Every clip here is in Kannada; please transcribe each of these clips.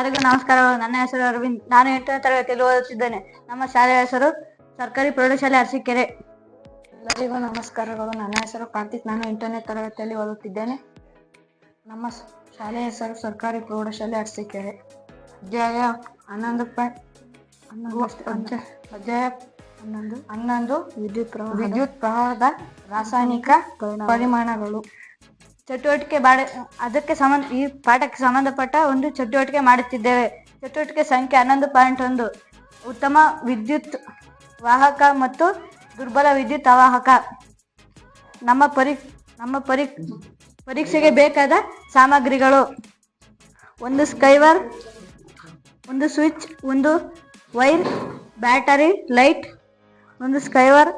ಎಲ್ಲರಿಗೂ ನಮಸ್ಕಾರಗಳು. ನನ್ನ ಹೆಸರು ಅರವಿಂದ್. ನಾನು 8ನೇ ತರಗತಿಯಲ್ಲಿ ಓದುತ್ತಿದ್ದೇನೆ. ನಮ್ಮ ಶಾಲೆಯ ಹೆಸರು ಸರ್ಕಾರಿ ಪ್ರೌಢಶಾಲೆ ಅರಸೀಕೆರೆ. ಎಲ್ಲರಿಗೂ ನಮಸ್ಕಾರಗಳು. ನನ್ನ ಹೆಸರು ಕಾರ್ತಿಕ್. ನಾನು 8ನೇ ತರಗತಿಯಲ್ಲಿ ಓದುತ್ತಿದ್ದೇನೆ. ನಮ್ಮ ಶಾಲೆಯ ಹೆಸರು ಸರ್ಕಾರಿ ಪ್ರೌಢಶಾಲೆ ಅರಸೀಕೆರೆ. ಅಧ್ಯಾಯ 11 ವಿದ್ಯುತ್ ಪ್ರವಾಹದ ರಾಸಾಯನಿಕ ಪರಿಮಾಣಗಳು. ಈ ಪಾಠಕ್ಕೆ ಸಂಬಂಧಪಟ್ಟ ಒಂದು ಚಟುವಟಿಕೆ ಮಾಡುತ್ತಿದ್ದೇವೆ. ಚಟುವಟಿಕೆ ಸಂಖ್ಯೆ 11.1 ಉತ್ತಮ ವಿದ್ಯುತ್ ವಾಹಕ ಮತ್ತು ದುರ್ಬಲ ವಿದ್ಯುತ್ ಅವಾಹಕ. ನಮ್ಮ ಪರೀಕ್ಷೆಗೆ ಬೇಕಾದ ಸಾಮಗ್ರಿಗಳು: ಒಂದು ಸ್ಕೈವರ್, ಒಂದು ಸ್ವಿಚ್, ಒಂದು ವೈರ್, ಬ್ಯಾಟರಿ, ಲೈಟ್, ಒಂದು ಸ್ಕೈವರ್,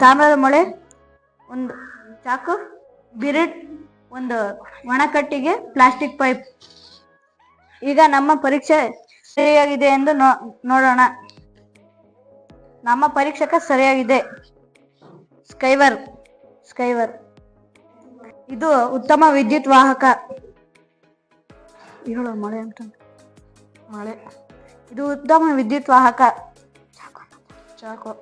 ತಾಮ್ರದ ಮೊಳೆ, ಒಂದು ಚಾಕು, ಬಿರಿಡ್, ಒಂದು ಒಣಕಟ್ಟಿಗೆ, ಪ್ಲಾಸ್ಟಿಕ್ ಪೈಪ್. ಈಗ ನಮ್ಮ ಪರೀಕ್ಷೆ ಸರಿಯಾಗಿದೆ ಎಂದು ನೋಡೋಣ. ನಮ್ಮ ಪರೀಕ್ಷಕ ಸರಿಯಾಗಿದೆ. ಸ್ಕೈವರ್ ಇದು ಉತ್ತಮ ವಿದ್ಯುತ್ ವಾಹಕ. ಮಳೆ ಇದು ಉತ್ತಮ ವಿದ್ಯುತ್ ವಾಹಕ. ಚಾಕು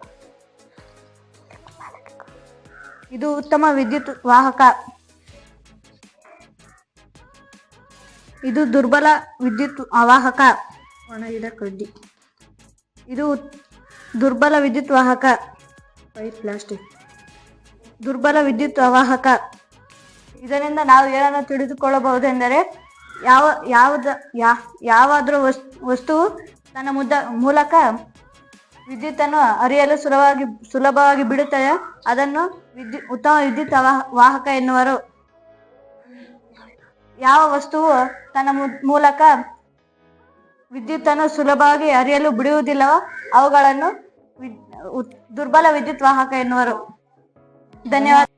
ಇದು ಉತ್ತಮ ವಿದ್ಯುತ್ ವಾಹಕ. ಇದು ದುರ್ಬಲ ವಿದ್ಯುತ್ ಅವಾಹಕ. ಒಣಗಿದ ಕಡ್ಡಿ. ಇದು ದುರ್ಬಲ ವಿದ್ಯುತ್ ವಾಹಕ. Pipe, plastic. ದುರ್ಬಲ ವಿದ್ಯುತ್ ಅವಾಹಕ. ಇದರಿಂದ ನಾವು ಏನನ್ನು ತಿಳಿದುಕೊಳ್ಳಬಹುದೆಂದರೆ, ಯಾವಾದರೂ ವಸ್ತುವು ತನ್ನ ಮೂಲಕ ವಿದ್ಯುತ್ತನ್ನು ಹರಿಯಲು ಸುಲಭವಾಗಿ ಬಿಡುತ್ತದೆ. ಅದನ್ನು ಉತ್ತಮ ವಿದ್ಯುತ್ ವಾಹಕ ಎನ್ನುವರು. ಯಾವ ವಸ್ತುವು ತನ್ನ ಮೂಲಕ ವಿದ್ಯುತ್ತನ್ನು ಸುಲಭವಾಗಿ ಹರಿಯಲು ಬಿಡುವುದಿಲ್ಲವೋ ಅವುಗಳನ್ನು ದುರ್ಬಲ ವಿದ್ಯುತ್ ವಾಹಕ ಎನ್ನುವರು. ಧನ್ಯವಾದ.